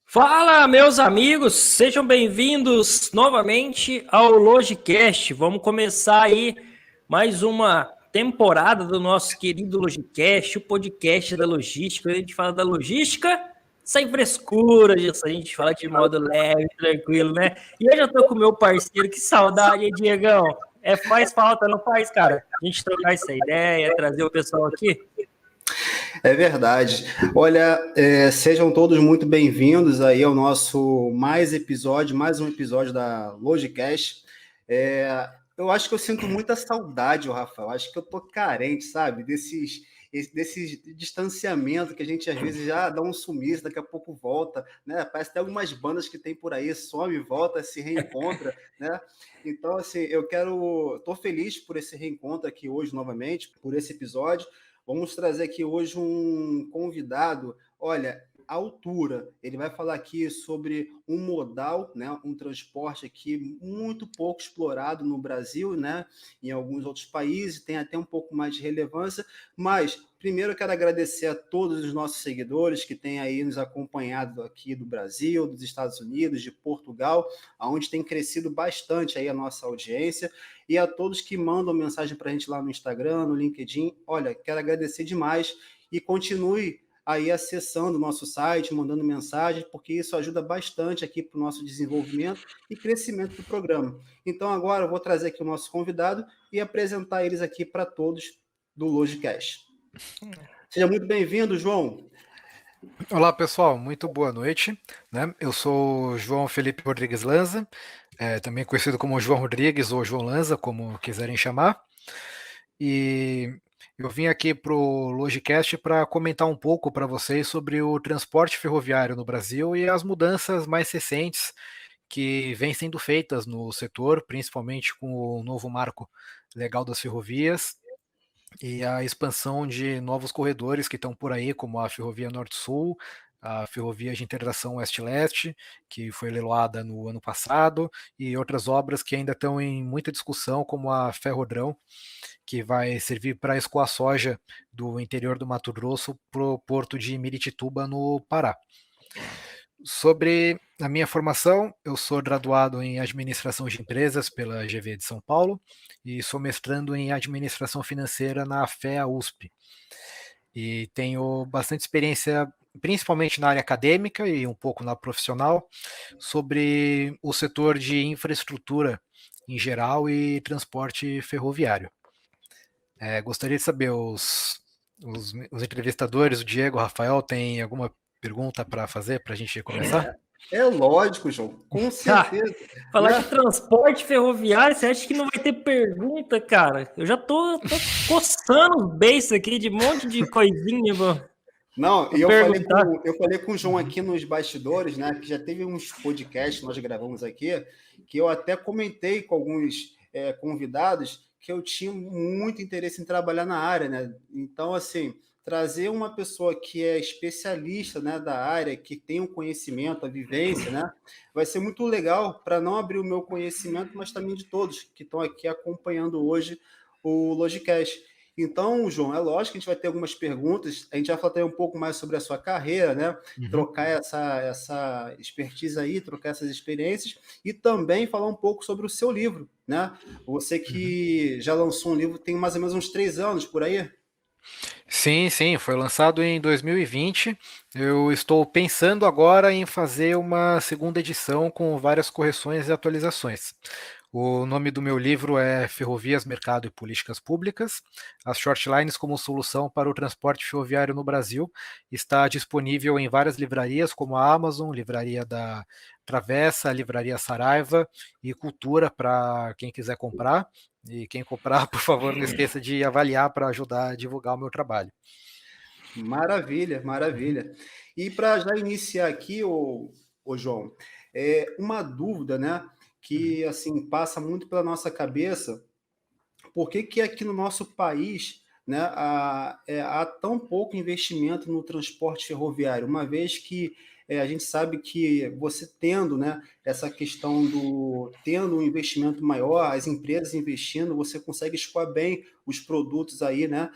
Fala, meus amigos, sejam bem-vindos novamente ao Logicast. Vamos começar aí mais uma temporada do nosso querido Logicast, o podcast da logística. A gente fala da logística sem frescura, a gente fala de modo leve, tranquilo, né? E hoje eu tô com o meu parceiro, que saudade, hein, Diegão? Faz falta, não faz, cara? A gente trocar essa ideia, trazer o pessoal aqui. É verdade. Olha, sejam todos muito bem-vindos aí ao nosso mais um episódio da Logicast. Eu acho que eu sinto muita saudade, Rafael. Acho que eu tô carente, sabe? Desses distanciamento que a gente às vezes já dá um sumiço, daqui a pouco volta, né? Parece que tem algumas bandas que tem por aí, some, volta, se reencontra, né? Então, assim, tô feliz por esse reencontro aqui hoje novamente, por esse episódio. Vamos trazer aqui hoje um convidado, olha, à altura. Ele vai falar aqui sobre um modal, né, um transporte aqui muito pouco explorado no Brasil, né, em alguns outros países, tem até um pouco mais de relevância, mas primeiro eu quero agradecer a todos os nossos seguidores que têm aí nos acompanhado aqui do Brasil, dos Estados Unidos, de Portugal, onde tem crescido bastante aí a nossa audiência. E a todos que mandam mensagem para a gente lá no Instagram, no LinkedIn, olha, quero agradecer demais e continue aí acessando o nosso site, mandando mensagem, porque isso ajuda bastante aqui para o nosso desenvolvimento e crescimento do programa. Então agora eu vou trazer aqui o nosso convidado e apresentar eles aqui para todos do Logicast. Seja muito bem-vindo, João. Olá, pessoal, muito boa noite, né? Eu sou João Felipe Rodrigues Lanza, também conhecido como João Rodrigues ou João Lanza, como quiserem chamar. E eu vim aqui para o Logicast para comentar um pouco para vocês sobre o transporte ferroviário no Brasil e as mudanças mais recentes que vêm sendo feitas no setor, principalmente com o novo marco legal das ferrovias e a expansão de novos corredores que estão por aí, como a Ferrovia Norte-Sul, a Ferrovia de Integração Oeste-Leste, que foi leiloada no ano passado, e outras obras que ainda estão em muita discussão, como a Ferrodrão, que vai servir para escoar soja do interior do Mato Grosso para o porto de Miritituba, no Pará. Sobre a minha formação, eu sou graduado em Administração de Empresas pela GV de São Paulo e sou mestrando em Administração Financeira na FEA-USP. E tenho bastante experiência, principalmente na área acadêmica e um pouco na profissional, sobre o setor de infraestrutura em geral e transporte ferroviário. Gostaria de saber, os entrevistadores, o Diego, o Rafael, tem alguma pergunta para fazer para a gente começar? É lógico, João, com certeza. Falar Né? de transporte ferroviário, você acha que não vai ter pergunta, cara? Eu já tô coçando os beiços aqui de um monte de coisinha, mano. Não, e Perguntar. eu falei com o João aqui nos bastidores, né? Que já teve uns podcasts que nós gravamos aqui, que eu até comentei com alguns convidados que eu tinha muito interesse em trabalhar na área, né? Então, assim, trazer uma pessoa que é especialista, né, da área, que tem o conhecimento, a vivência, né? Vai ser muito legal para não abrir o meu conhecimento, mas também de todos que estão aqui acompanhando hoje o Logicast. Então, João, é lógico que a gente vai ter algumas perguntas, a gente vai falar também um pouco mais sobre a sua carreira, né? Trocar essa expertise aí, trocar essas experiências e também falar um pouco sobre o seu livro, né? Você que já lançou um livro tem mais ou menos uns 3 anos por aí? Sim, sim, foi lançado em 2020. Eu estou pensando agora em fazer uma segunda edição com várias correções e atualizações. O nome do meu livro é Ferrovias, Mercado e Políticas Públicas, as shortlines como solução para o transporte ferroviário no Brasil. Está disponível em várias livrarias, como a Amazon, Livraria da Travessa, Livraria Saraiva e Cultura, para quem quiser comprar. E quem comprar, por favor, não esqueça de avaliar para ajudar a divulgar o meu trabalho. Maravilha, maravilha. E para já iniciar aqui, o João, uma dúvida, né, que assim passa muito pela nossa cabeça. Por que que aqui no nosso país, né, há tão pouco investimento no transporte ferroviário, uma vez que a gente sabe que você tendo, né, essa questão tendo um investimento maior, as empresas investindo, você consegue escoar bem os produtos aí, né,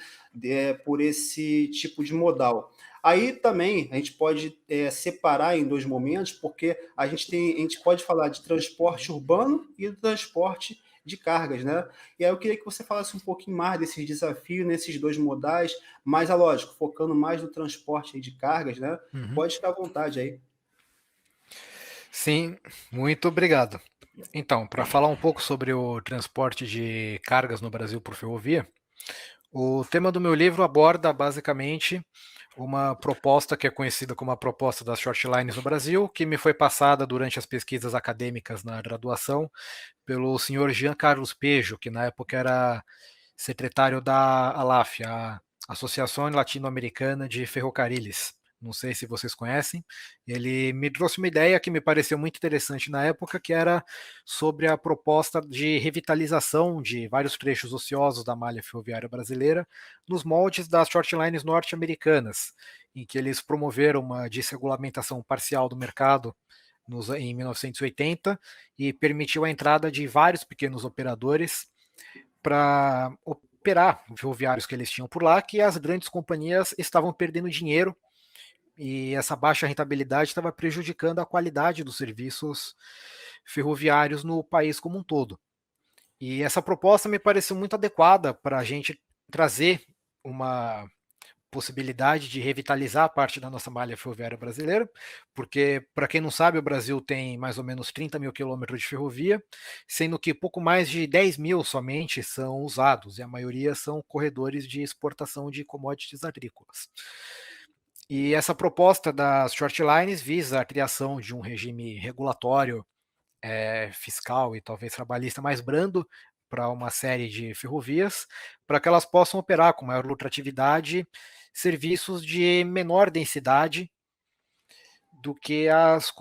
por esse tipo de modal. Aí também a gente pode separar em dois momentos, porque a gente pode falar de transporte urbano e do transporte de cargas, né? E aí eu queria que você falasse um pouquinho mais desses desafios nesses dois modais, mas, lógico, focando mais no transporte aí de cargas, né? Pode ficar à vontade aí. Sim, muito obrigado. Então, para falar um pouco sobre o transporte de cargas no Brasil por ferrovia, o tema do meu livro aborda basicamente uma proposta que é conhecida como a proposta das short lines no Brasil, que me foi passada durante as pesquisas acadêmicas na graduação pelo senhor Jean Carlos Pejo, que na época era secretário da ALAF, a Associação Latino-Americana de Ferrocarriles. Não sei se vocês conhecem. Ele me trouxe uma ideia que me pareceu muito interessante na época, que era sobre a proposta de revitalização de vários trechos ociosos da malha ferroviária brasileira nos moldes das short lines norte-americanas, em que eles promoveram uma desregulamentação parcial do mercado em 1980 e permitiu a entrada de vários pequenos operadores para operar ferroviários que eles tinham por lá, que as grandes companhias estavam perdendo dinheiro e essa baixa rentabilidade estava prejudicando a qualidade dos serviços ferroviários no país como um todo. E essa proposta me pareceu muito adequada para a gente trazer uma possibilidade de revitalizar a parte da nossa malha ferroviária brasileira, porque, para quem não sabe, o Brasil tem mais ou menos 30 mil quilômetros de ferrovia, sendo que pouco mais de 10 mil somente são usados, e a maioria são corredores de exportação de commodities agrícolas. E essa proposta das short lines visa a criação de um regime regulatório, fiscal e talvez trabalhista mais brando para uma série de ferrovias, para que elas possam operar com maior lucratividade serviços de menor densidade do que as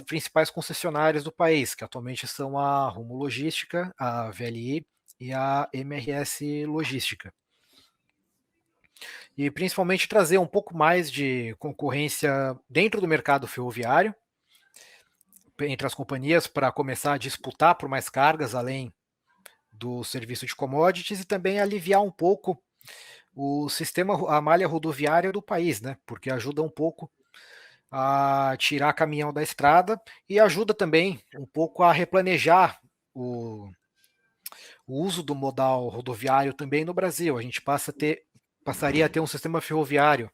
principais concessionárias do país, que atualmente são a Rumo Logística, a VLI e a MRS Logística. E principalmente trazer um pouco mais de concorrência dentro do mercado ferroviário, entre as companhias, para começar a disputar por mais cargas, além do serviço de commodities, e também aliviar um pouco o sistema, a malha rodoviária do país, né? Porque ajuda um pouco a tirar caminhão da estrada e ajuda também um pouco a replanejar o uso do modal rodoviário também no Brasil. A gente passaria a ter um sistema ferroviário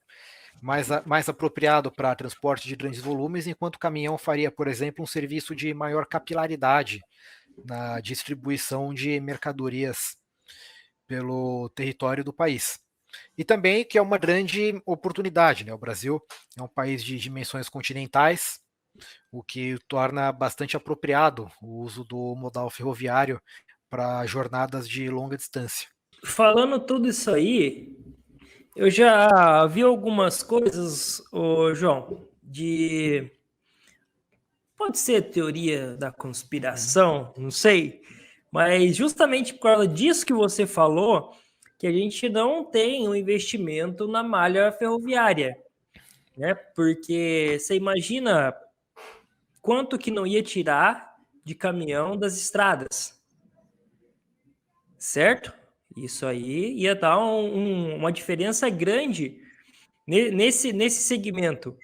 mais apropriado para transporte de grandes volumes, enquanto o caminhão faria, por exemplo, um serviço de maior capilaridade na distribuição de mercadorias pelo território do país. E também que é uma grande oportunidade, né? O Brasil é um país de dimensões continentais, o que torna bastante apropriado o uso do modal ferroviário para jornadas de longa distância. Falando tudo isso aí, eu já vi algumas coisas, ô João, pode ser teoria da conspiração, não sei, mas justamente por causa disso que você falou, que a gente não tem um investimento na malha ferroviária, né? Porque você imagina quanto que não ia tirar de caminhão das estradas, certo? Isso aí ia dar uma diferença grande nesse segmento.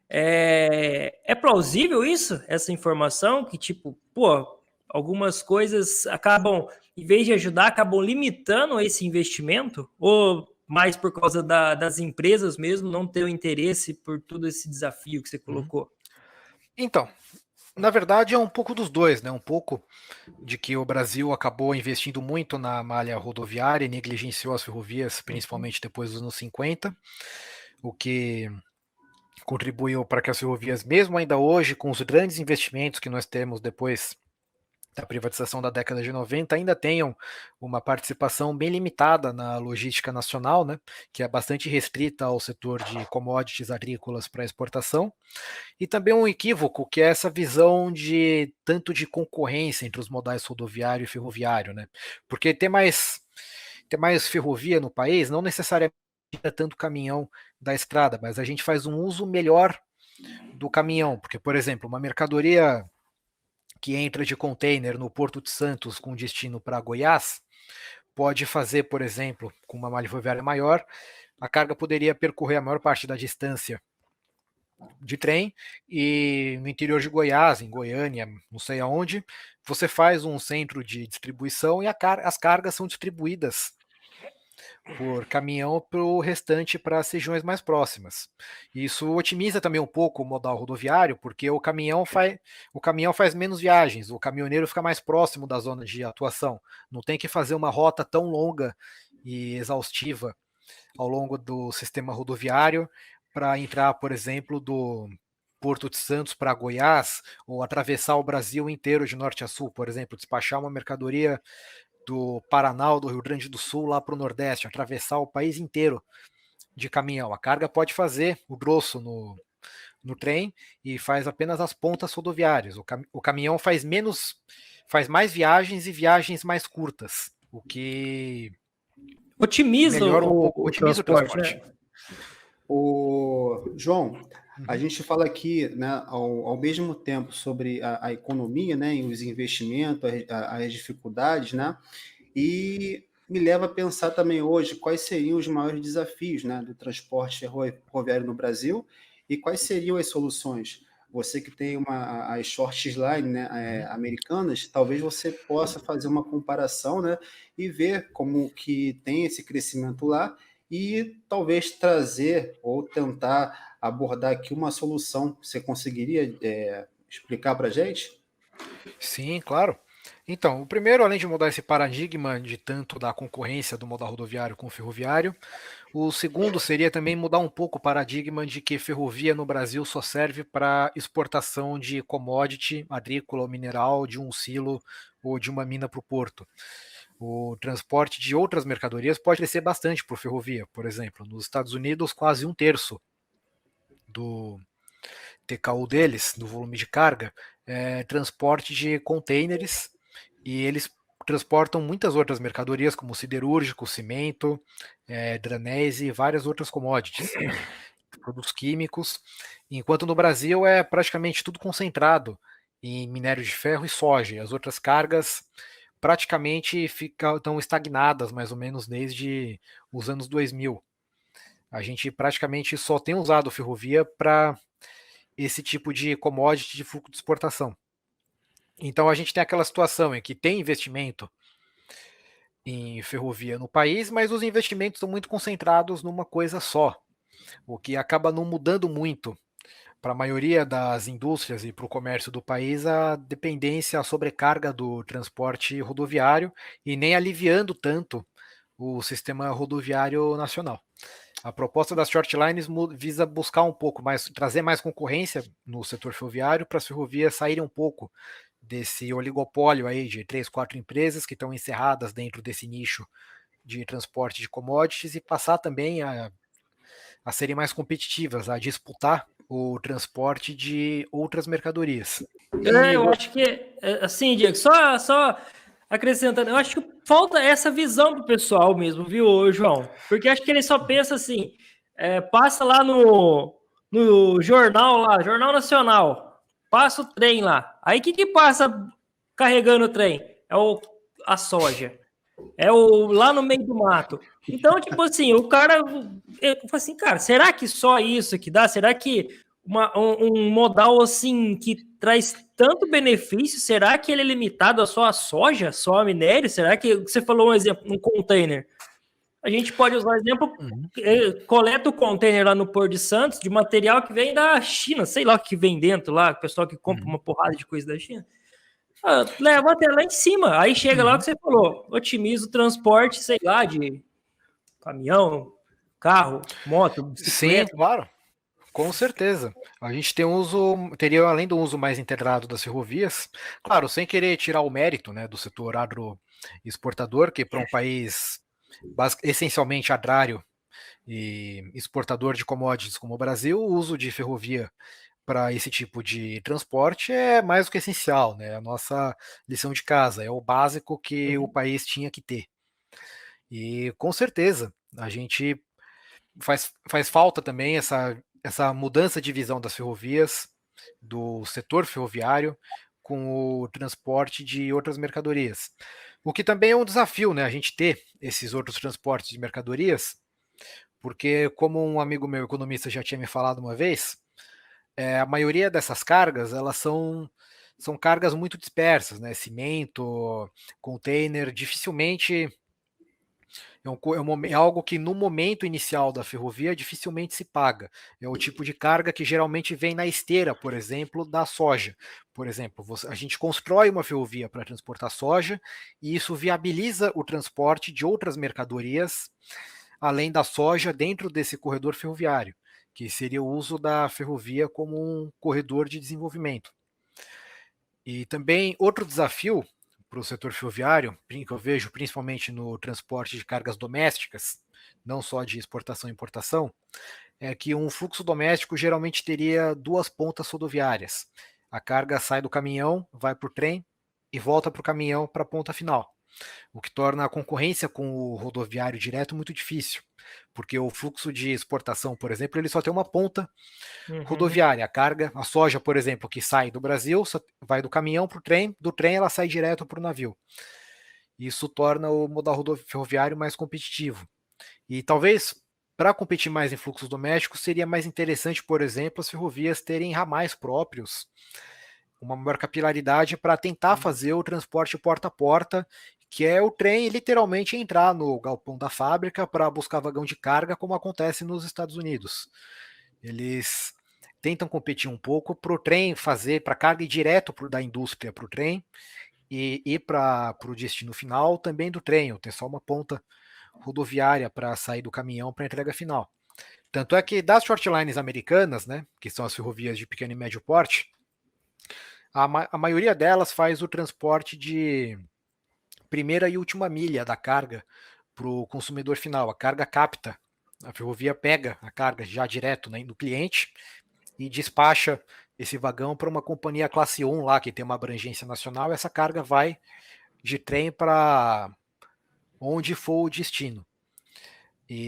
É plausível isso? Essa informação? Que, tipo, pô, algumas coisas acabam, em vez de ajudar, acabam limitando esse investimento? Ou mais por causa das empresas mesmo não ter o interesse por todo esse desafio que você colocou? Então, na verdade é um pouco dos dois, né? Um pouco de que o Brasil acabou investindo muito na malha rodoviária e negligenciou as ferrovias, principalmente depois dos anos 50, o que contribuiu para que as ferrovias, mesmo ainda hoje, com os grandes investimentos que nós temos depois da privatização da década de 90, ainda tenham uma participação bem limitada na logística nacional, né, que é bastante restrita ao setor de commodities agrícolas para exportação, e também um equívoco que é essa visão de tanto de concorrência entre os modais rodoviário e ferroviário, né, porque ter mais ferrovia no país não necessariamente é tanto caminhão da estrada, mas a gente faz um uso melhor do caminhão, porque, por exemplo, uma mercadoria que entra de container no Porto de Santos com destino para Goiás, pode fazer, por exemplo, com uma malha ferroviária maior, a carga poderia percorrer a maior parte da distância de trem, e no interior de Goiás, em Goiânia, não sei aonde, você faz um centro de distribuição e as cargas são distribuídas por caminhão para o restante, para as regiões mais próximas. Isso otimiza também um pouco o modal rodoviário, porque o caminhão faz menos viagens, o caminhoneiro fica mais próximo da zona de atuação, não tem que fazer uma rota tão longa e exaustiva ao longo do sistema rodoviário para entrar, por exemplo, do Porto de Santos para Goiás, ou atravessar o Brasil inteiro de norte a sul, por exemplo, despachar uma mercadoria do Paraná ou do Rio Grande do Sul lá para o Nordeste, atravessar o país inteiro de caminhão. A carga pode fazer o grosso no trem e faz apenas as pontas rodoviárias. O caminhão faz mais viagens e viagens mais curtas, o que Otimiza melhora otimiza o transporte. Né? João, a gente fala aqui, né, ao mesmo tempo sobre a economia, né, e os investimentos, as dificuldades, né, e me leva a pensar também hoje quais seriam os maiores desafios, né, do transporte ferroviário no Brasil e quais seriam as soluções. Você que tem as short line, né, americanas, talvez você possa fazer uma comparação, né, e ver como que tem esse crescimento lá e talvez trazer ou tentar abordar aqui uma solução. Você conseguiria explicar para a gente? Sim, claro. Então, o primeiro, além de mudar esse paradigma de tanto da concorrência do modal rodoviário com o ferroviário, o segundo seria também mudar um pouco o paradigma de que ferrovia no Brasil só serve para exportação de commodity agrícola ou mineral de um silo ou de uma mina para o porto. O transporte de outras mercadorias pode crescer bastante por ferrovia. Por exemplo, nos Estados Unidos, quase 1/3 do TKU deles, do volume de carga, é transporte de containers, e eles transportam muitas outras mercadorias, como siderúrgico, cimento, dranese e várias outras commodities, produtos químicos, enquanto no Brasil é praticamente tudo concentrado em minério de ferro e soja, e as outras cargas praticamente estão estagnadas, mais ou menos, desde os anos 2000. A gente praticamente só tem usado ferrovia para esse tipo de commodity de fluxo de exportação. Então a gente tem aquela situação em que tem investimento em ferrovia no país, mas os investimentos estão muito concentrados numa coisa só, o que acaba não mudando muito para a maioria das indústrias e para o comércio do país a dependência, a sobrecarga do transporte rodoviário, e nem aliviando tanto o sistema rodoviário nacional. A proposta das short lines visa buscar um pouco mais, trazer mais concorrência no setor ferroviário, para as ferrovias saírem um pouco desse oligopólio aí de 3, 4 empresas que estão encerradas dentro desse nicho de transporte de commodities, e passar também a serem mais competitivas, a disputar o transporte de outras mercadorias. Eu acho que, assim, Diego, só acrescentando, eu acho que falta essa visão do pessoal mesmo, viu, João? Porque acho que ele só pensa assim, passa lá no jornal lá, Jornal Nacional, passa o trem lá. Aí o que passa carregando o trem? A soja. Lá no meio do mato. Então, tipo assim, o cara. Eu falo assim, cara, será que só isso que dá? Será que um modal assim que traz tanto benefício, será que ele é limitado a só a soja, só a minério? Será que você falou um exemplo, um container? A gente pode usar o exemplo, coleta o container lá no Porto de Santos de material que vem da China, sei lá o que vem dentro lá, o pessoal que compra uma porrada de coisa da China. Leva até lá em cima. Aí chega lá o que você falou, otimiza o transporte, sei lá, de caminhão, carro, moto, bicicleta. Sim, claro. Com certeza. A gente teria, além do uso mais integrado das ferrovias, claro, sem querer tirar o mérito, né, do setor agroexportador, que para um país essencialmente agrário e exportador de commodities como o Brasil, o uso de ferrovia para esse tipo de transporte é mais do que essencial, né? A nossa lição de casa, é o básico que o país tinha que ter. E com certeza, a gente faz falta também essa mudança de visão das ferrovias, do setor ferroviário, com o transporte de outras mercadorias. O que também é um desafio, né? A gente ter esses outros transportes de mercadorias, porque como um amigo meu economista já tinha me falado uma vez, a maioria dessas cargas, elas são cargas muito dispersas, né? Cimento, container, dificilmente é algo que no momento inicial da ferrovia dificilmente se paga. É o tipo de carga que geralmente vem na esteira, por exemplo, da soja. Por exemplo, a gente constrói uma ferrovia para transportar soja e isso viabiliza o transporte de outras mercadorias além da soja dentro desse corredor ferroviário, que seria o uso da ferrovia como um corredor de desenvolvimento. E também outro desafio para o setor ferroviário, que eu vejo principalmente no transporte de cargas domésticas, não só de exportação e importação, é que um fluxo doméstico geralmente teria duas pontas rodoviárias. A carga sai do caminhão, vai para o trem e volta para o caminhão para a ponta final, o que torna a concorrência com o rodoviário direto muito difícil, porque o fluxo de exportação, por exemplo, ele só tem uma ponta rodoviária. A carga, a soja, por exemplo, que sai do Brasil, vai do caminhão para o trem, do trem ela sai direto para o navio. Isso torna o modal ferroviário mais competitivo. E talvez, para competir mais em fluxos domésticos, seria mais interessante, por exemplo, as ferrovias terem ramais próprios, uma maior capilaridade para tentar fazer o transporte porta a porta, que é o trem literalmente entrar no galpão da fábrica para buscar vagão de carga, como acontece nos Estados Unidos. Eles tentam competir um pouco para o trem fazer, para a carga ir direto da indústria para o trem e ir para o destino final também do trem, ter só uma ponta rodoviária para sair do caminhão para a entrega final. Tanto é que das shortlines americanas, né, que são as ferrovias de pequeno e médio porte, a maioria delas faz o transporte de primeira e última milha da carga para o consumidor final. A carga capta, a ferrovia pega a carga já direto, né, do cliente e despacha esse vagão para uma companhia classe 1 lá, que tem uma abrangência nacional, e essa carga vai de trem para onde for o destino.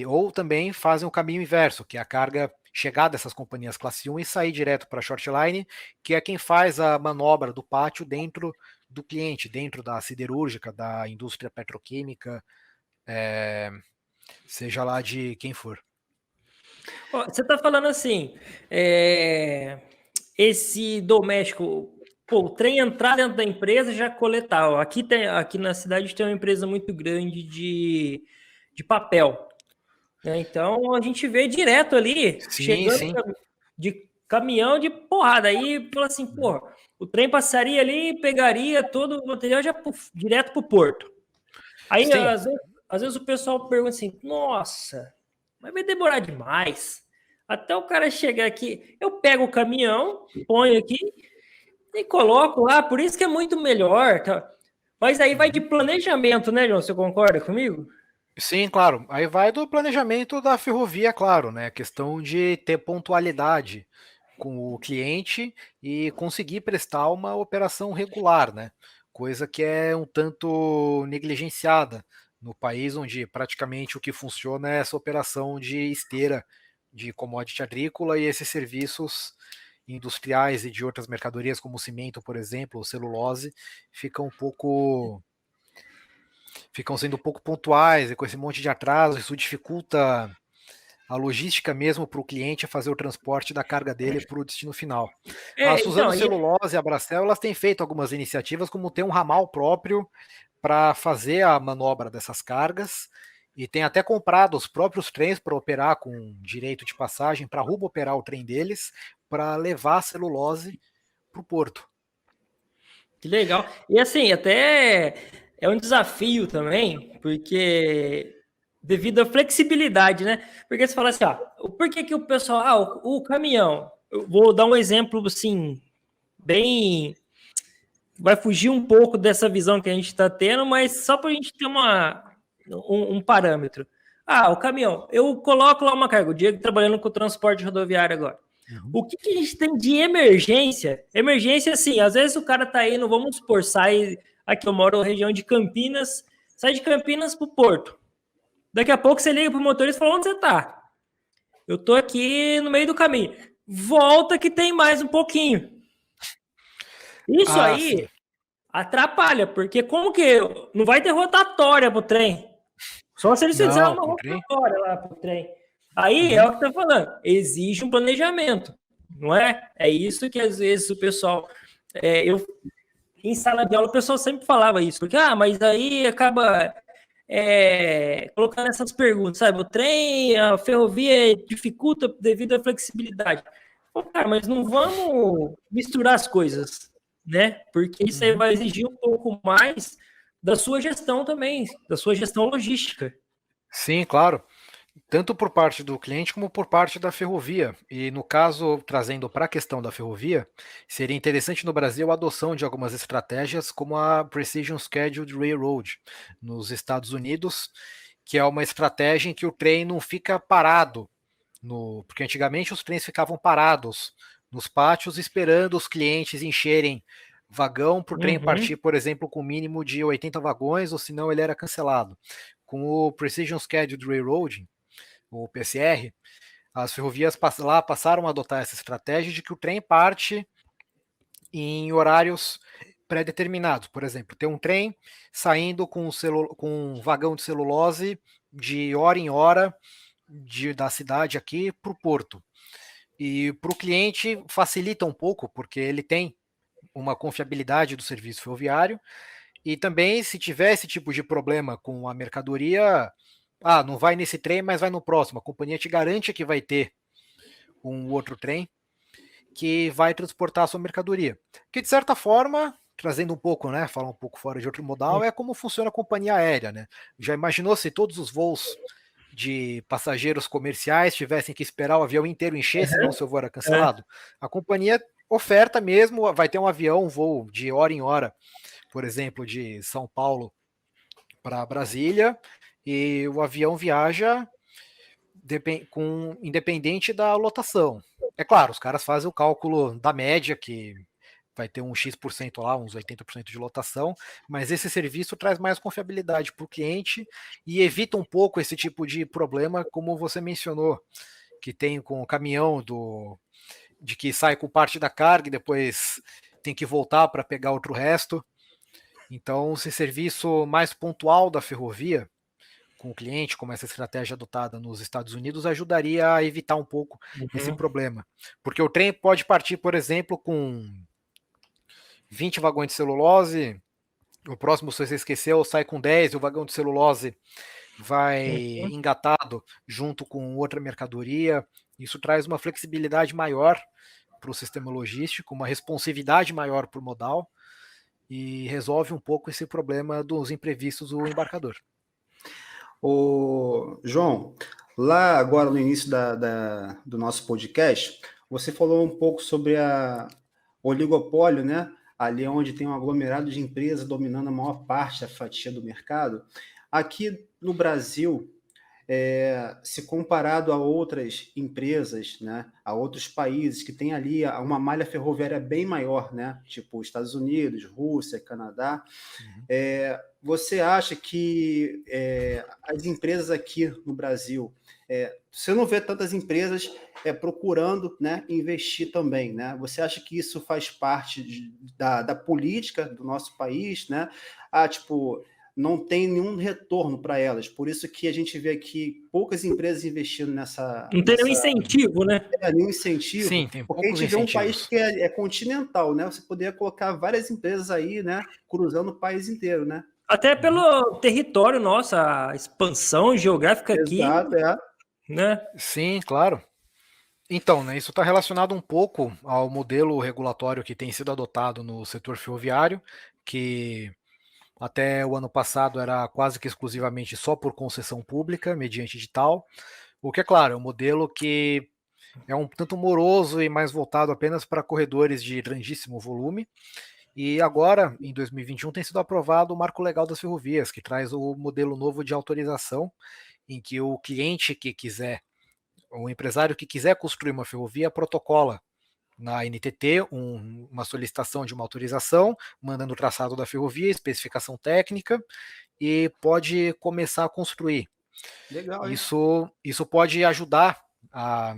Ou também fazem o caminho inverso, que é a carga chegar dessas companhias classe 1 e sair direto para a shortline, que é quem faz a manobra do pátio dentro do cliente, dentro da siderúrgica, da indústria petroquímica, seja lá de quem for. Você está falando assim, esse doméstico, o trem entrar dentro da empresa já coletar. Aqui na cidade tem uma empresa muito grande de papel. Né? Então a gente vê direto ali, chegando de caminhão de porrada. Aí fala assim, pô, o trem passaria ali, pegaria todo o material já direto para o porto. Aí às vezes o pessoal pergunta assim, nossa, mas vai demorar demais. Até o cara chegar aqui, eu pego o caminhão, ponho aqui e coloco lá, por isso que é muito melhor. Tá? Mas aí vai de planejamento, né, João? Você concorda comigo? Sim, claro. Aí vai do planejamento da ferrovia, claro, né? A questão de ter pontualidade com o cliente e conseguir prestar uma operação regular, né? Coisa que é um tanto negligenciada no país onde praticamente o que funciona é essa operação de esteira de commodity agrícola e esses serviços industriais e de outras mercadorias como cimento, por exemplo, ou celulose, ficam sendo um pouco pontuais e com esse monte de atraso, isso dificulta a logística mesmo para o cliente fazer o transporte da carga dele para o destino final. A Suzano Celulose e a Bracel, elas têm feito algumas iniciativas, como ter um ramal próprio para fazer a manobra dessas cargas, e tem até comprado os próprios trens para operar com direito de passagem, para operar o trem deles, para levar a celulose para o porto. Que legal. E assim, até é um desafio também, porque devido à flexibilidade, né? Porque você fala assim, por que o pessoal, o caminhão, eu vou dar um exemplo assim, bem, vai fugir um pouco dessa visão que a gente está tendo, mas só para a gente ter um parâmetro. O caminhão, eu coloco lá uma carga, o Diego trabalhando com o transporte rodoviário agora. O que a gente tem de emergência? Emergência, assim, às vezes o cara tá indo, vamos supor, sai, aqui eu moro na região de Campinas, sai de Campinas pro Porto. Daqui a pouco você liga pro motorista e fala, onde você tá? Eu tô aqui no meio do caminho. Volta que tem mais um pouquinho. Isso aí sim. atrapalha, porque como que não vai ter rotatória pro trem? Só se eles fizerem uma rotatória lá pro trem. Aí é o que tá falando, exige um planejamento, não é? É isso que às vezes o pessoal. Eu em sala de aula o pessoal sempre falava isso, porque, mas aí acaba colocando essas perguntas, sabe? O trem, a ferrovia dificulta devido à flexibilidade. Pô, cara, mas não vamos misturar as coisas, né? Porque isso aí vai exigir um pouco mais da sua gestão também, da sua gestão logística. Sim, claro. Tanto por parte do cliente como por parte da ferrovia. E no caso, trazendo para a questão da ferrovia, seria interessante no Brasil a adoção de algumas estratégias como a Precision Scheduled Railroad nos Estados Unidos, que é uma estratégia em que o trem não fica parado, porque antigamente os trens ficavam parados nos pátios esperando os clientes encherem vagão para o trem partir, por exemplo, com um mínimo de 80 vagões, ou senão ele era cancelado. Com o Precision Scheduled Railroading, o PSR, as ferrovias lá passaram a adotar essa estratégia de que o trem parte em horários pré-determinados. Por exemplo, tem um trem saindo com um vagão de celulose de hora em hora da cidade aqui para o porto. E para o cliente facilita um pouco, porque ele tem uma confiabilidade do serviço ferroviário. E também, se tiver esse tipo de problema com a mercadoria, não vai nesse trem, mas vai no próximo. A companhia te garante que vai ter um outro trem que vai transportar a sua mercadoria. Que, de certa forma, trazendo um pouco, né, falar um pouco fora de outro modal, é como funciona a companhia aérea, né? Já imaginou se todos os voos de passageiros comerciais tivessem que esperar o avião inteiro encher, senão o seu voo era cancelado? A companhia oferta mesmo, vai ter um voo de hora em hora, por exemplo, de São Paulo para Brasília, e o avião viaja independente da lotação. É claro, os caras fazem o cálculo da média, que vai ter um X% lá, uns 80% de lotação, mas esse serviço traz mais confiabilidade para o cliente e evita um pouco esse tipo de problema, como você mencionou, que tem com o caminhão de que sai com parte da carga e depois tem que voltar para pegar outro resto. Então, esse serviço mais pontual da ferrovia com o cliente, como essa estratégia adotada nos Estados Unidos, ajudaria a evitar um pouco esse problema. Porque o trem pode partir, por exemplo, com 20 vagões de celulose, o próximo, se você esqueceu, sai com 10 e o vagão de celulose vai engatado junto com outra mercadoria. Isso traz uma flexibilidade maior para o sistema logístico, uma responsividade maior para o modal e resolve um pouco esse problema dos imprevistos do embarcador. João, lá agora no início do nosso podcast, você falou um pouco sobre o oligopólio, né? Ali onde tem um aglomerado de empresas dominando a maior parte da fatia do mercado. Aqui no Brasil, se comparado a outras empresas, né, a outros países que têm ali uma malha ferroviária bem maior, né, tipo Estados Unidos, Rússia, Canadá, você acha que as empresas aqui no Brasil, você não vê tantas empresas procurando, né, investir também, né? Você acha que isso faz parte da política do nosso país, né? Tipo, não tem nenhum retorno para elas. Por isso que a gente vê aqui poucas empresas investindo nessa... Não tem nenhum incentivo, né? Nenhum incentivo. Sim, tem porque a gente vê um país que é continental, né? Você poderia colocar várias empresas aí, né? Cruzando o país inteiro, né? Até pelo território nosso, a expansão geográfica aqui. Exato, né? Sim, claro. Então, né, isso está relacionado um pouco ao modelo regulatório que tem sido adotado no setor ferroviário, que até o ano passado era quase que exclusivamente só por concessão pública, mediante edital, o que é claro, é um modelo que é um tanto moroso e mais voltado apenas para corredores de grandíssimo volume. E agora, em 2021, tem sido aprovado o Marco Legal das Ferrovias, que traz o modelo novo de autorização, em que o cliente que quiser, o empresário que quiser construir uma ferrovia, protocola na NTT uma solicitação de uma autorização, mandando o traçado da ferrovia, especificação técnica, e pode começar a construir. Legal, isso pode ajudar a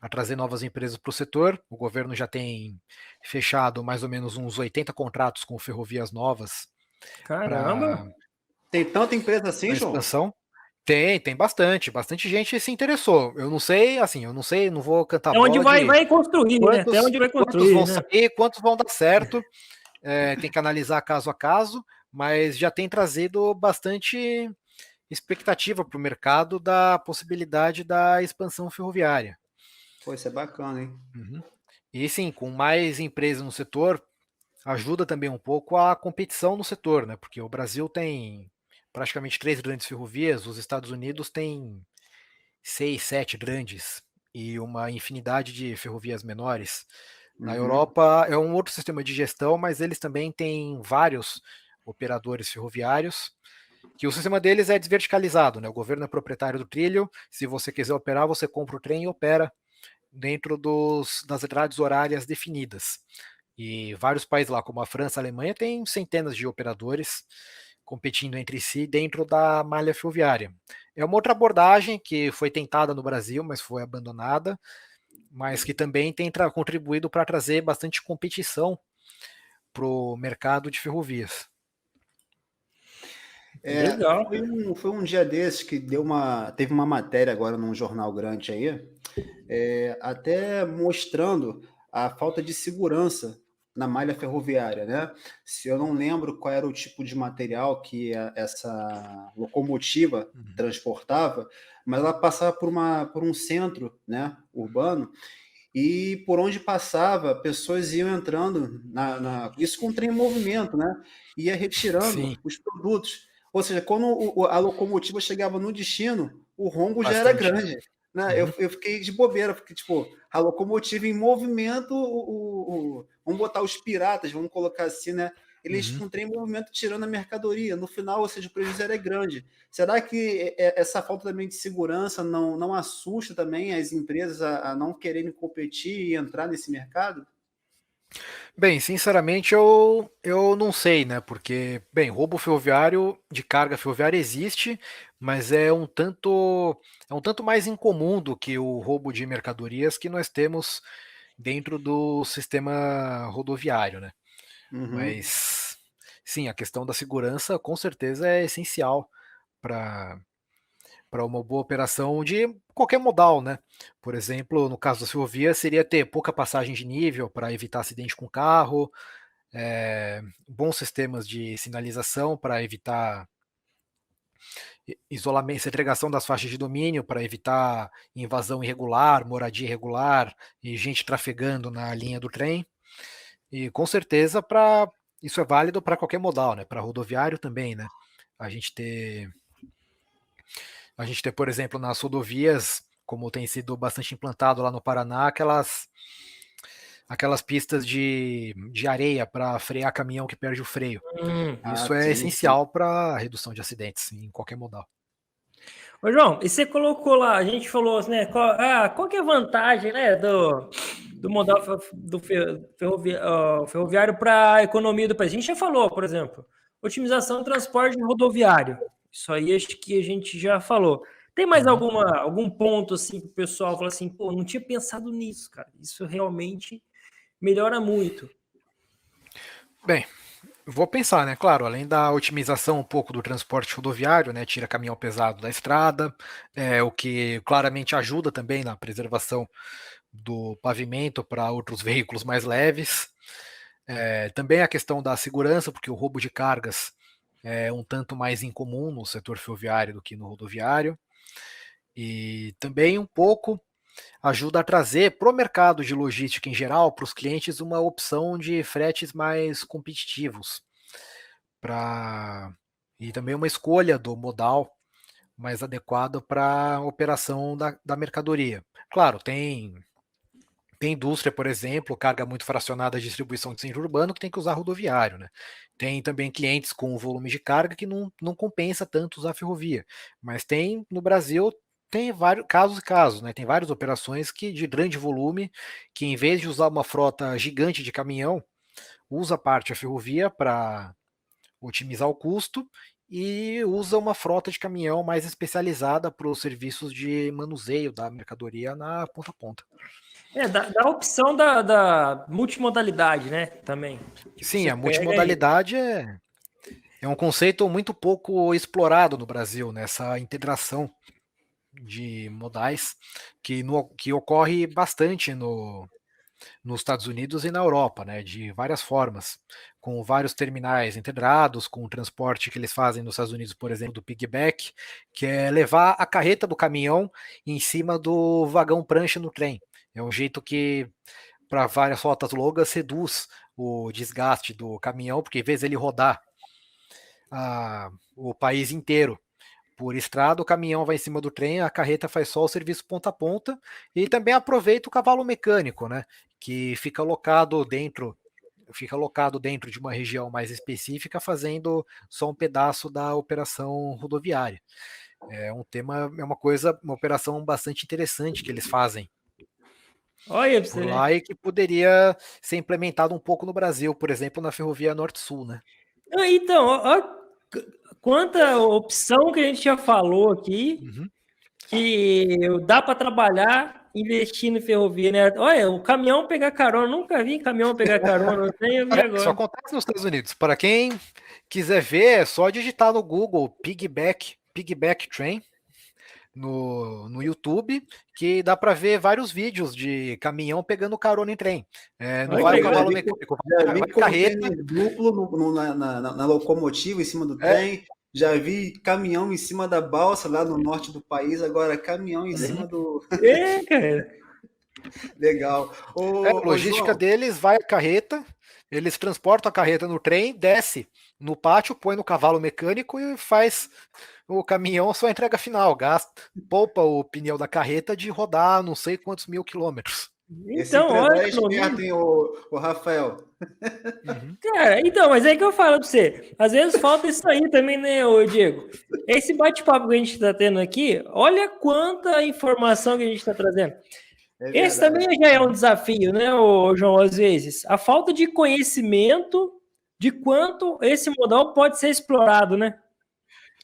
trazer novas empresas para o setor. O governo já tem fechado mais ou menos uns 80 contratos com ferrovias novas. Caramba! Tem tanta empresa assim, João? Tem bastante gente se interessou. Eu não sei, assim, não vou cantar É onde bola vai construir, né? Até onde vai quantos construir, vão né? sair, quantos vão dar certo. Tem que analisar caso a caso, mas já tem trazido bastante expectativa para o mercado da possibilidade da expansão ferroviária. Pô, isso é bacana, hein? Uhum. E sim, com mais empresas no setor, ajuda também um pouco a competição no setor, né? Porque o Brasil tem praticamente 3 grandes ferrovias, os Estados Unidos têm 6, 7 grandes e uma infinidade de ferrovias menores. Na Uhum. Europa é um outro sistema de gestão, mas eles também têm vários operadores ferroviários, que o sistema deles é desverticalizado, né? O governo é proprietário do trilho, se você quiser operar, você compra o trem e opera dentro das grades horárias definidas. E vários países lá, como a França, a Alemanha, têm centenas de operadores competindo entre si dentro da malha ferroviária. É uma outra abordagem que foi tentada no Brasil, mas foi abandonada, mas que também tem contribuído para trazer bastante competição para o mercado de ferrovias. Legal. Foi um dia desses que teve uma matéria agora num jornal grande aí, até mostrando a falta de segurança na malha ferroviária, né? Se eu não lembro qual era o tipo de material que essa locomotiva transportava, mas ela passava por um centro, né, urbano, e por onde passava, pessoas iam entrando isso com o trem em movimento, né? Ia retirando Sim, os produtos. Ou seja, quando a locomotiva chegava no destino, o rombo já era bastante. grande. Né? Uhum, Eu fiquei de bobeira, porque tipo, a locomotiva em movimento, vamos botar os piratas, vamos colocar assim, né? Eles uhum. com o trem em movimento tirando a mercadoria. No final, ou seja, o prejuízo era grande. Será que essa falta também de segurança não assusta também as empresas a não quererem competir e entrar nesse mercado? Bem, sinceramente, eu não sei, né? Porque, bem, roubo ferroviário de carga ferroviária existe, mas é um tanto mais incomum do que o roubo de mercadorias que nós temos dentro do sistema rodoviário, né? Uhum. Mas sim, a questão da segurança com certeza é essencial para uma boa operação de qualquer modal, né? Por exemplo, no caso da ferrovia, seria ter pouca passagem de nível para evitar acidente com carro, bons sistemas de sinalização para evitar isolamento, segregação das faixas de domínio para evitar invasão irregular, moradia irregular e gente trafegando na linha do trem. E com certeza isso é válido para qualquer modal, né? Para rodoviário também, né? A gente ter por exemplo, nas rodovias, como tem sido bastante implantado lá no Paraná, aquelas pistas de areia para frear caminhão que perde o freio. Ah, Isso é sim, sim. essencial para a redução de acidentes em qualquer modal. Ô, João, e você colocou lá, a gente falou assim, né? Qual que é a vantagem, né, do modal ferroviário para a economia do país? A gente já falou, por exemplo, otimização do transporte rodoviário. Isso aí acho que a gente já falou. Tem mais Uhum. algum ponto assim que o pessoal fala assim, pô, não tinha pensado nisso, cara. Isso realmente melhora muito. Bem, vou pensar, né? Claro, além da otimização um pouco do transporte rodoviário, né? Tira caminhão pesado da estrada, o que claramente ajuda também na preservação do pavimento para outros veículos mais leves. Também a questão da segurança, porque o roubo de cargas é um tanto mais incomum no setor ferroviário do que no rodoviário. E também um pouco ajuda a trazer para o mercado de logística em geral, para os clientes, uma opção de fretes mais competitivos. Pra... E também uma escolha do modal mais adequado para a operação da mercadoria. Claro, tem indústria, por exemplo, carga muito fracionada de distribuição de centro urbano que tem que usar rodoviário, né? Tem também clientes com volume de carga que não compensa tanto usar ferrovia. Mas tem, no Brasil, tem vários casos e casos, né? Tem várias operações que de grande volume, que em vez de usar uma frota gigante de caminhão, usa parte a ferrovia para otimizar o custo e usa uma frota de caminhão mais especializada para os serviços de manuseio da mercadoria na ponta a ponta. Dá a opção da multimodalidade, né? Também. Tipo, Sim, você a pega e multimodalidade é É um conceito muito pouco explorado no Brasil, nessa integração de modais que ocorre bastante nos Estados Unidos e na Europa, né, de várias formas, com vários terminais integrados, com o transporte que eles fazem nos Estados Unidos, por exemplo, do piggyback, que é levar a carreta do caminhão em cima do vagão prancha no trem. É um jeito que, para várias rotas longas, reduz o desgaste do caminhão, porque em vez dele rodar o país inteiro por estrada, o caminhão vai em cima do trem, a carreta faz só o serviço ponta a ponta e também aproveita o cavalo mecânico, né? Que fica locado dentro de uma região mais específica, fazendo só um pedaço da operação rodoviária. É uma operação bastante interessante que eles fazem Olha pra você por ver. lá e que poderia ser implementado um pouco no Brasil, por exemplo, na ferrovia Norte-Sul, né? Então, ó, quanta opção que a gente já falou aqui, Uhum. que dá para trabalhar investindo em ferrovia, né? Olha, o caminhão pegar carona, nunca vi caminhão pegar carona, eu tenho vi Isso agora. acontece nos Estados Unidos. Para quem quiser ver, é só digitar no Google Piggyback Train no YouTube, que dá para ver vários vídeos de caminhão pegando carona em trem. Não Olha que vai o legal. cavalo mecânico, Já vai vi a carreta. container duplo na locomotiva em cima do É, trem. Já vi caminhão em cima da balsa lá no norte do país. Agora, caminhão em cima do. Cara. Legal. a Ô, logística João, deles vai a carreta, eles transportam a carreta no trem, desce no pátio, põe no cavalo mecânico e faz o caminhão sua entrega final, poupa o pneu da carreta de rodar não sei quantos mil quilômetros. esse Então, olha empresário a é economia. esperto, hein, ô Rafael? Uhum. Cara, então, mas é que eu falo pra você. Às vezes falta isso aí também, né, ô Diego? Esse bate-papo que a gente tá tendo aqui, olha quanta informação que a gente tá trazendo. É Esse também verdade. já é um desafio, né, ô João? Às vezes, a falta de conhecimento de quanto esse modal pode ser explorado, né?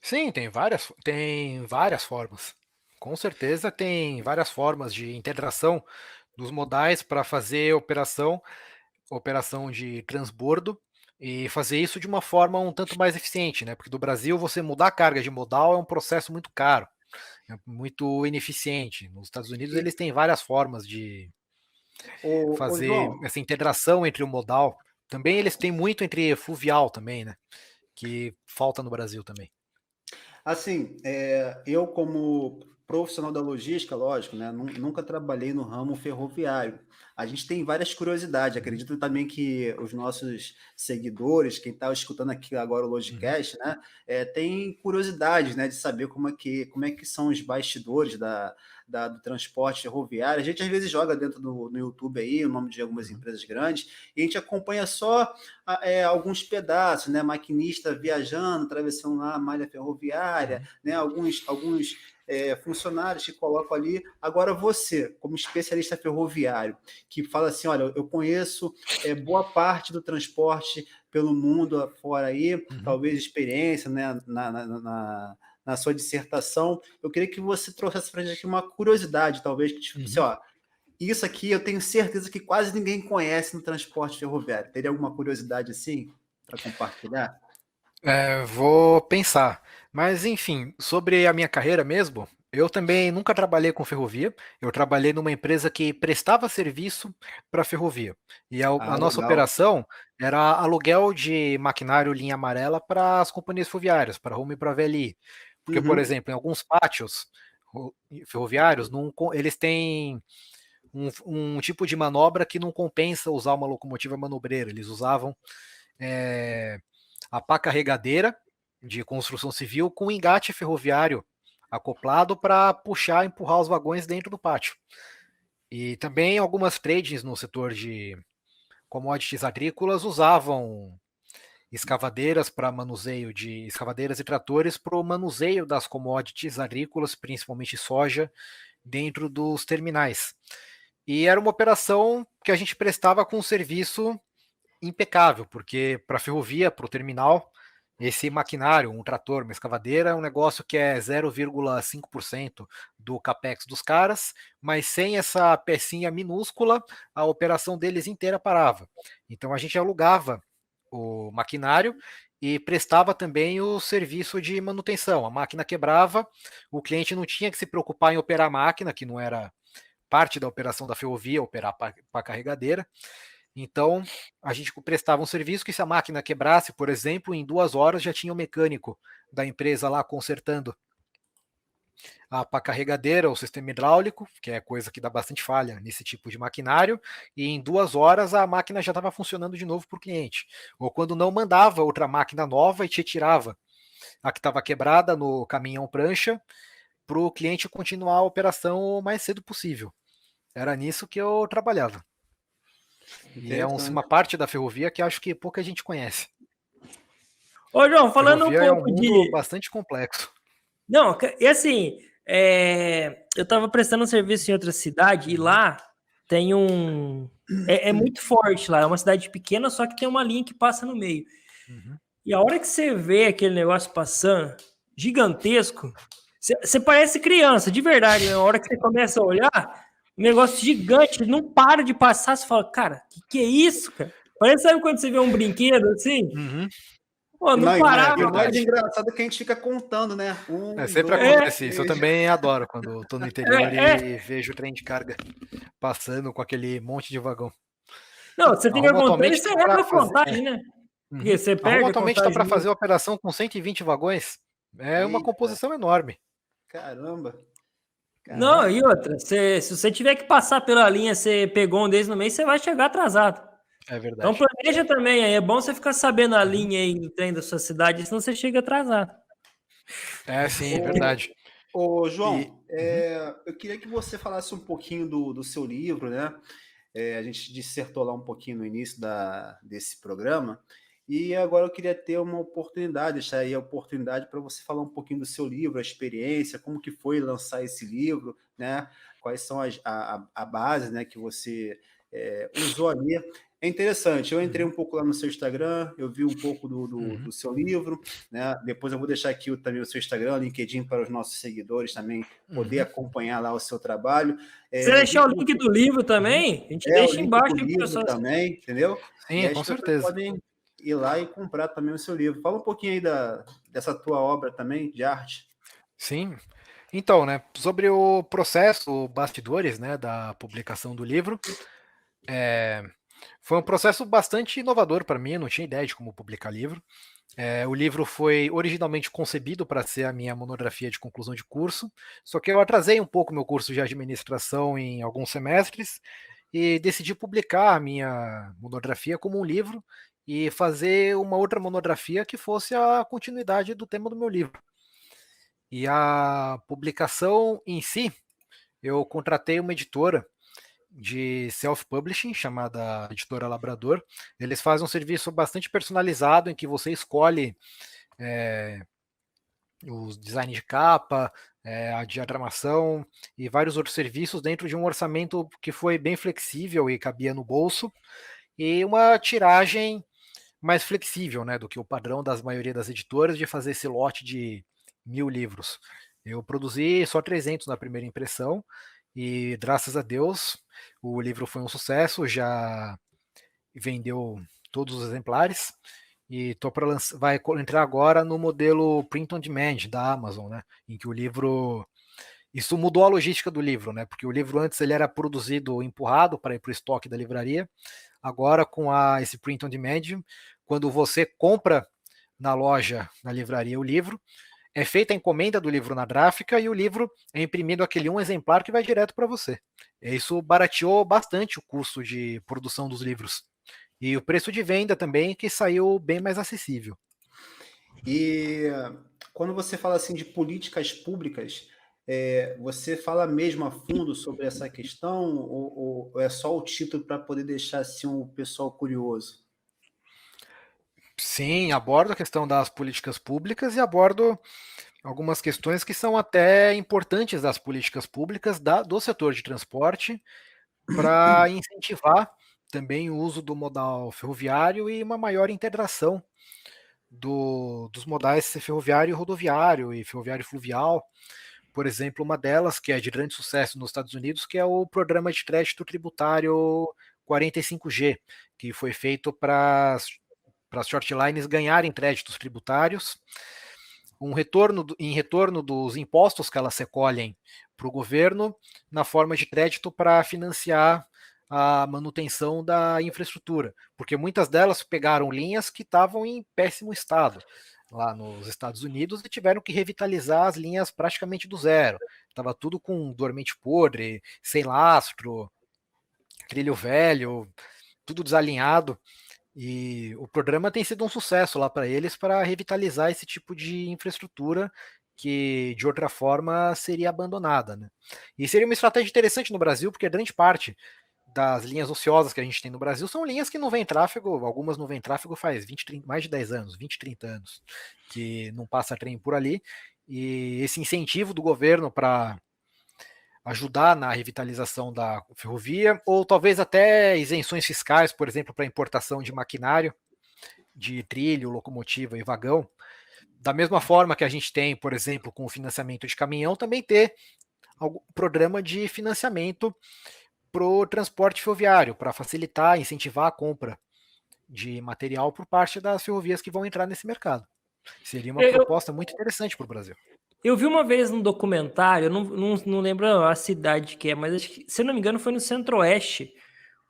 Sim, tem várias formas. Com certeza tem várias formas de integração dos modais para fazer operação de transbordo e fazer isso de uma forma um tanto mais eficiente, né? Porque do Brasil você mudar a carga de modal é um processo muito caro, é muito ineficiente. Nos Estados Unidos E, eles têm várias formas de ô, fazer João, essa integração entre o modal. Também eles têm muito entre fluvial também, né? Que falta no Brasil também. assim, eu como profissional da logística, lógico, né, nunca trabalhei no ramo ferroviário. A gente tem várias curiosidades. Uhum, Acredito também que os nossos seguidores, quem está escutando aqui agora o uhum, Logicast, né, tem curiosidades, né, de saber como é que são os bastidores do transporte ferroviário. A gente às vezes joga dentro no YouTube aí o nome de algumas uhum, empresas grandes e a gente acompanha só alguns pedaços, né? Maquinista viajando, atravessando lá a malha ferroviária, uhum. né? Alguns funcionários que colocam ali. Agora, você, como especialista ferroviário, que fala assim: olha, eu conheço boa parte do transporte pelo mundo afora aí, Uhum, talvez experiência, né? Na sua dissertação, eu queria que você trouxesse para a gente aqui uma curiosidade, talvez, que tipo assim, uhum. ó, isso aqui eu tenho certeza que quase ninguém conhece no transporte ferroviário. Teria alguma curiosidade assim para compartilhar? Vou pensar. Mas, enfim, sobre a minha carreira mesmo, eu também nunca trabalhei com ferrovia. Eu trabalhei numa empresa que prestava serviço para ferrovia. E a Ah, nossa legal. operação era aluguel de maquinário linha amarela para as companhias ferroviárias, para a Rumo e para a VLI. Porque, por Uhum. exemplo, em alguns pátios ferroviários, eles têm um tipo de manobra que não compensa usar uma locomotiva manobreira. Eles usavam é, a pá carregadeira de construção civil com engate ferroviário acoplado para puxar e empurrar os vagões dentro do pátio. E também algumas trades no setor de commodities agrícolas usavam escavadeiras e tratores para o manuseio das commodities agrícolas, principalmente soja, dentro dos terminais. E era uma operação que a gente prestava com um serviço impecável, porque para a ferrovia, para o terminal, esse maquinário, um trator, uma escavadeira, é um negócio que é 0,5% do capex dos caras, mas sem essa pecinha minúscula, a operação deles inteira parava. Então a gente alugava o maquinário e prestava também o serviço de manutenção. A máquina quebrava, o cliente não tinha que se preocupar em operar a máquina, que não era parte da operação da ferrovia, operar para a carregadeira. Então, a gente prestava um serviço que, se a máquina quebrasse, por exemplo, em 2 horas já tinha o mecânico da empresa lá consertando a pá carregadeira, o sistema hidráulico, que é coisa que dá bastante falha nesse tipo de maquinário, e em 2 horas a máquina já estava funcionando de novo para o cliente. Ou quando não, mandava outra máquina nova e te tirava a que estava quebrada no caminhão prancha para o cliente continuar a operação o mais cedo possível. Era nisso que eu trabalhava. E é uma parte da ferrovia que acho que pouca gente conhece. Ô, João, falando um Ferrovia é um pouco mundo bastante complexo. Não, e assim, eu estava prestando um serviço em outra cidade e lá tem um... É muito forte lá, é uma cidade pequena, só que tem uma linha que passa no meio. Uhum. E a hora que você vê aquele negócio passando, gigantesco, você parece criança, de verdade. Né? A hora que você começa a olhar, um negócio gigante, não para de passar, você fala, cara, que é isso, cara? Parece, sabe quando você vê um brinquedo assim? Uhum. Pô, não parava. E o mais engraçado é que a gente fica contando, né? Sempre acontece isso. Eu também adoro quando estou no interior e vejo o trem de carga passando com aquele monte de vagão. Não, você fica contando e você erra a contagem, né? Porque você perde a atualmente está para fazer a operação com 120 vagões. É uma composição enorme. Caramba. Não, e outra, se você tiver que passar pela linha, você pegou um deles no meio, você vai chegar atrasado. É verdade. Então planeja também, aí é bom você ficar sabendo a linha aí do trem da sua cidade, senão você chega atrasado. É, sim, é verdade. Ô, João, eu queria que você falasse um pouquinho do seu livro, né? A gente dissertou lá um pouquinho no início desse programa, e agora eu queria ter uma oportunidade, deixar aí a oportunidade para você falar um pouquinho do seu livro, a experiência, como que foi lançar esse livro, né? Quais são a base, né, que você usou ali. É interessante, eu entrei um pouco lá no seu Instagram, eu vi um pouco do seu livro, né? Depois eu vou deixar aqui também o seu Instagram, o LinkedIn, para os nossos seguidores também poder acompanhar lá o seu trabalho. Você deixar o link do livro também, a gente deixa embaixo do livro também, entendeu? Sim, e com certeza. Podem ir lá e comprar também o seu livro. Fala um pouquinho aí dessa tua obra também, de arte. Sim. Então, né, sobre o processo, bastidores, né, da publicação do livro, foi um processo bastante inovador para mim, eu não tinha ideia de como publicar livro. O livro foi originalmente concebido para ser a minha monografia de conclusão de curso, só que eu atrasei um pouco meu curso de administração em alguns semestres e decidi publicar a minha monografia como um livro e fazer uma outra monografia que fosse a continuidade do tema do meu livro. E a publicação em si, eu contratei uma editora de self-publishing, chamada Editora Labrador. Eles fazem um serviço bastante personalizado, em que você escolhe os design de capa, a diagramação e vários outros serviços dentro de um orçamento que foi bem flexível e cabia no bolso, e uma tiragem mais flexível, né, do que o padrão das maioria das editoras de fazer esse lote de 1000 livros. Eu produzi só 300 na primeira impressão, e graças a Deus o livro foi um sucesso, já vendeu todos os exemplares e vai entrar agora no modelo print on demand da Amazon, né? Em que o livro, isso mudou a logística do livro, né? Porque o livro antes ele era produzido empurrado para ir para o estoque da livraria. Agora com esse print on demand, quando você compra na loja, na livraria, o livro, é feita a encomenda do livro na gráfica e o livro é imprimido aquele um exemplar que vai direto para você. Isso barateou bastante o custo de produção dos livros. E o preço de venda também, que saiu bem mais acessível. E quando você fala assim de políticas públicas, você fala mesmo a fundo sobre essa questão ou é só o título para poder deixar assim, o pessoal curioso? Sim, abordo a questão das políticas públicas e abordo algumas questões que são até importantes das políticas públicas do setor de transporte para incentivar também o uso do modal ferroviário e uma maior integração dos modais ferroviário e rodoviário e ferroviário e fluvial. Por exemplo, uma delas, que é de grande sucesso nos Estados Unidos, que é o Programa de Crédito Tributário 45G, que foi feito para para as short lines ganharem créditos tributários, em retorno dos impostos que elas recolhem para o governo, na forma de crédito para financiar a manutenção da infraestrutura, porque muitas delas pegaram linhas que estavam em péssimo estado lá nos Estados Unidos e tiveram que revitalizar as linhas praticamente do zero. Estava tudo com dormente podre, sem lastro, trilho velho, tudo desalinhado. E o programa tem sido um sucesso lá para eles para revitalizar esse tipo de infraestrutura que de outra forma seria abandonada, né? E seria uma estratégia interessante no Brasil, porque grande parte das linhas ociosas que a gente tem no Brasil são linhas que não vêm tráfego, algumas não vêm tráfego faz 20, 30, mais de 10 anos, 20, 30 anos, que não passa trem por ali. E esse incentivo do governo para ajudar na revitalização da ferrovia, ou talvez até isenções fiscais, por exemplo, para importação de maquinário, de trilho, locomotiva e vagão. Da mesma forma que a gente tem, por exemplo, com o financiamento de caminhão, também ter algum programa de financiamento para o transporte ferroviário, para facilitar, incentivar a compra de material por parte das ferrovias que vão entrar nesse mercado. Seria uma proposta muito interessante para o Brasil. Eu vi uma vez num documentário, não lembro a cidade que é, mas acho que, se eu não me engano foi no Centro-Oeste,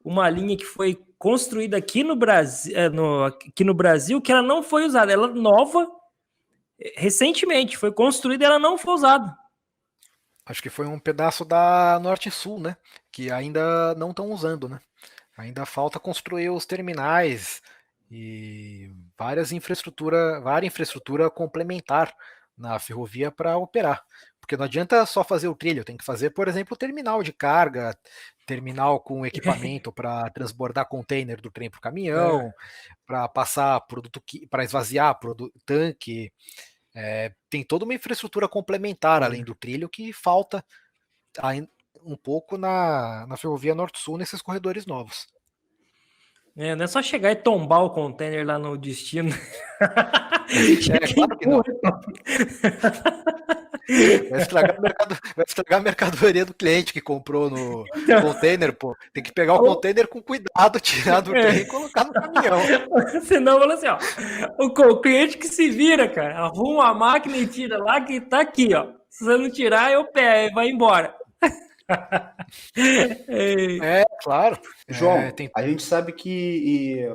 uma linha que foi construída aqui no Brasil, aqui no Brasil, que ela não foi usada, ela nova, recentemente, foi construída e ela não foi usada. Acho que foi um pedaço da Norte e Sul, né? Que ainda não estão usando, né? Ainda falta construir os terminais e várias infraestrutura complementar na ferrovia para operar. Porque não adianta só fazer o trilho, tem que fazer, por exemplo, o terminal de carga, terminal com equipamento para transbordar container do trem para o caminhão, para passar produto, para esvaziar tanque. Tem toda uma infraestrutura complementar além do trilho que falta um pouco na ferrovia Norte-Sul nesses corredores novos. Não é só chegar e tombar o container lá no destino. Claro que não. Vai estragar a mercadoria do cliente que comprou no container, pô. Tem que pegar o container com cuidado, tirar do trem e colocar no caminhão. Senão, fala assim, ó, o cliente que se vira, cara, arruma a máquina e tira lá que tá aqui, ó. Se você não tirar, eu pego, vai embora. Claro. João, a gente sabe que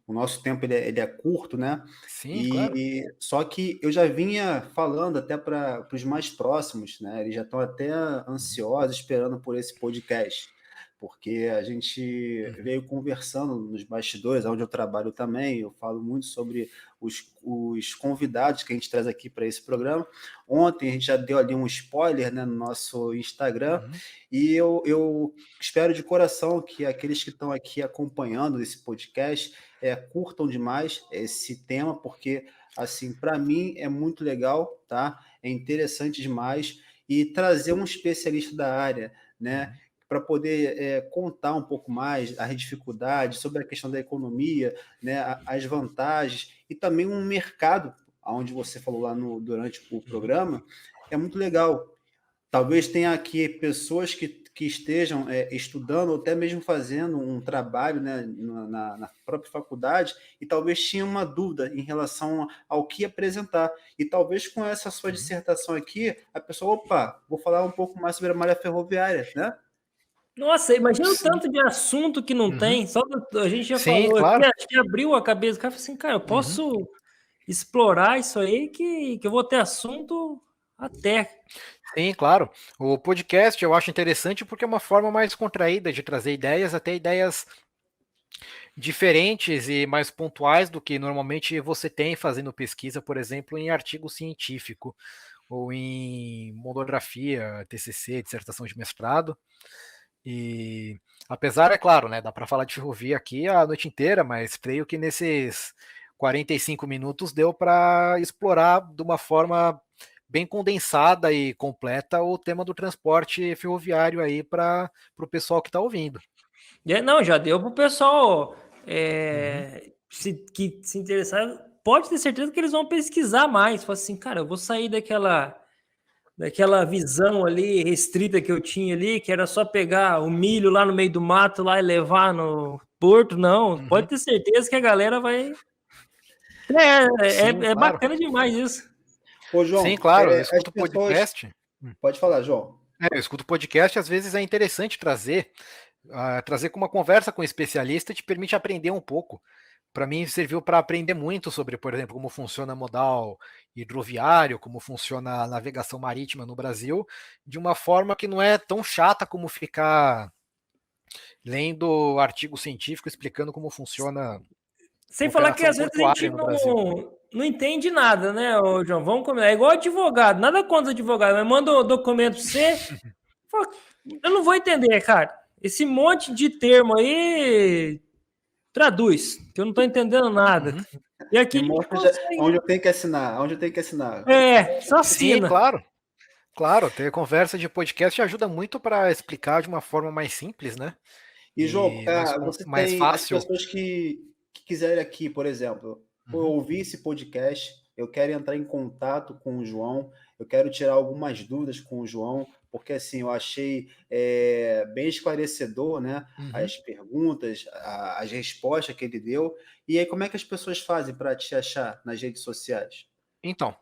o nosso tempo ele é curto, né? Sim, claro. Só que eu já vinha falando até para os mais próximos, né? Eles já estão até ansiosos esperando por esse podcast, porque a gente veio conversando nos bastidores, onde eu trabalho também, eu falo muito sobre os convidados que a gente traz aqui para esse programa. Ontem a gente já deu ali um spoiler, né, no nosso Instagram, e eu espero de coração que aqueles que estão aqui acompanhando esse podcast curtam demais esse tema, porque, assim, para mim é muito legal, tá? É interessante demais, e trazer um especialista da área, né, para poder contar um pouco mais as dificuldades, sobre a questão da economia, né, as vantagens, e também um mercado, onde você falou lá durante o programa, é muito legal. Talvez tenha aqui pessoas que estejam estudando, ou até mesmo fazendo um trabalho, né, na própria faculdade, e talvez tinha uma dúvida em relação ao que apresentar. E talvez com essa sua dissertação aqui, a pessoa, vou falar um pouco mais sobre a malha ferroviária, né? Nossa, imagina o tanto de assunto que não tem. Só a gente já falou claro. aqui, acho que abriu a cabeça. O cara falou assim, cara, eu posso explorar isso aí que eu vou ter assunto até. Sim, claro. O podcast eu acho interessante porque é uma forma mais contraída de trazer ideias, até ideias diferentes e mais pontuais do que normalmente você tem fazendo pesquisa, por exemplo, em artigo científico ou em monografia, TCC, dissertação de mestrado. E apesar, é claro, né, dá para falar de ferrovia aqui a noite inteira, mas creio que nesses 45 minutos deu para explorar de uma forma bem condensada e completa o tema do transporte ferroviário aí para o pessoal que está ouvindo. Não, já deu para o pessoal que se interessar. Pode ter certeza que eles vão pesquisar mais. Fala assim, cara, eu vou sair daquela visão ali restrita que eu tinha ali, que era só pegar o milho lá no meio do mato lá e levar no Porto, não. Pode ter certeza que a galera vai... Sim, É claro. bacana demais isso. Ô, João, Sim, claro, eu as escuto pessoas... podcast. Pode falar, João. Eu escuto podcast, às vezes é interessante trazer com uma conversa com um especialista, te permite aprender um pouco. Para mim, serviu para aprender muito sobre, por exemplo, como funciona modal hidroviário, como funciona a navegação marítima no Brasil, de uma forma que não é tão chata como ficar lendo artigo científico explicando como funciona Sem falar que operação às vezes a gente portuária no Brasil. não entende nada, né, ô, João? Vamos combinar. É igual advogado, nada contra advogado, mas manda um documento pra você. Pô, eu não vou entender, cara. Esse monte de termo aí traduz, que eu não tô entendendo nada. E aqui a gente consegue. Onde eu tenho que assinar, Só Sim, assina. claro, ter conversa de podcast ajuda muito para explicar de uma forma mais simples, né? E, João, você mais tem as fácil. pessoas que quiserem aqui, por exemplo, eu ouvi esse podcast, eu quero entrar em contato com o João, eu quero tirar algumas dúvidas com o João, porque assim, eu achei bem esclarecedor, né? As perguntas, as respostas que ele deu. E aí, como é que as pessoas fazem para te achar nas redes sociais? Então,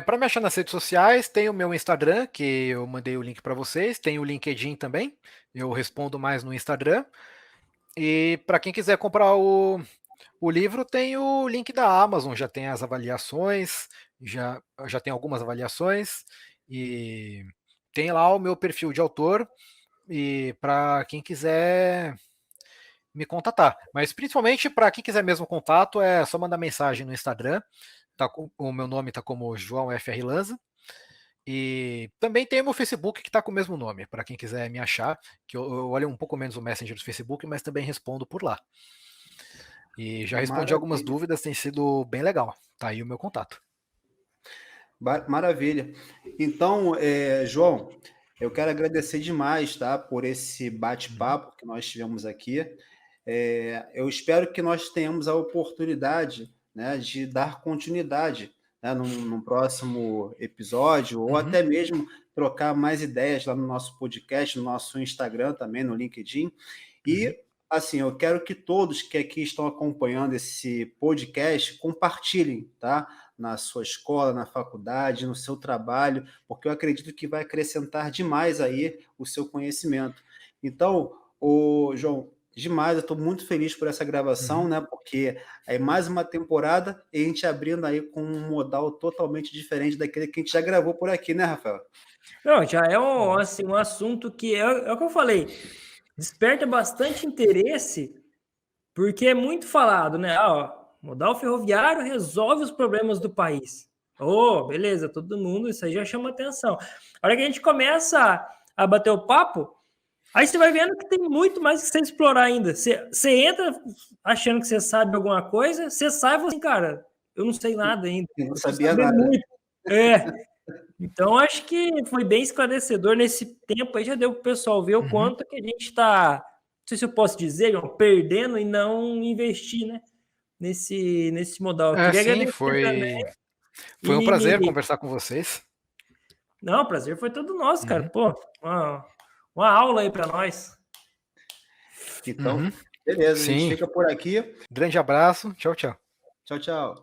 para me achar nas redes sociais, tem o meu Instagram, que eu mandei o link para vocês, tem o LinkedIn também, eu respondo mais no Instagram. E para quem quiser comprar o livro, tem o link da Amazon, já tem as avaliações, já tem algumas avaliações, e tem lá o meu perfil de autor, e para quem quiser me contatar. Mas principalmente para quem quiser mesmo contato, é só mandar mensagem no Instagram. O meu nome está como João F.R. Lanza. E também tem o meu Facebook que está com o mesmo nome, para quem quiser me achar, que eu olho um pouco menos o Messenger do Facebook, mas também respondo por lá. E já respondi algumas dúvidas, tem sido bem legal. Tá aí o meu contato. Maravilha. Então, João, eu quero agradecer demais, tá, por esse bate-papo que nós tivemos aqui. Eu espero que nós tenhamos a oportunidade, né, de dar continuidade, né, num próximo episódio, ou até mesmo trocar mais ideias lá no nosso podcast, no nosso Instagram também, no LinkedIn. E, assim, eu quero que todos que aqui estão acompanhando esse podcast compartilhem, tá? Na sua escola, na faculdade, no seu trabalho, porque eu acredito que vai acrescentar demais aí o seu conhecimento. Então, João, demais, eu estou muito feliz por essa gravação, né? Porque é mais uma temporada e a gente abrindo aí com um modal totalmente diferente daquele que a gente já gravou por aqui, né, Rafael? Não, já é um assunto que é o que eu falei, desperta bastante interesse, porque é muito falado, né? Modal ferroviário resolve os problemas do país. Beleza, todo mundo, isso aí já chama atenção. A hora que a gente começa a bater o papo, aí você vai vendo que tem muito mais que você explorar ainda. Você entra achando que você sabe alguma coisa, você sai e fala assim, cara, eu não sei nada ainda. Eu não sabia nada. Muito. Então, acho que foi bem esclarecedor nesse tempo aí, já deu para o pessoal ver o quanto que a gente está, não sei se eu posso dizer, perdendo e não investir, né, nesse modal. Sim, foi um prazer conversar com vocês. Não, o prazer foi todo nosso, cara. Pô, uma aula aí para nós. Então, beleza, a gente fica por aqui. Grande abraço, tchau, tchau. Tchau, tchau.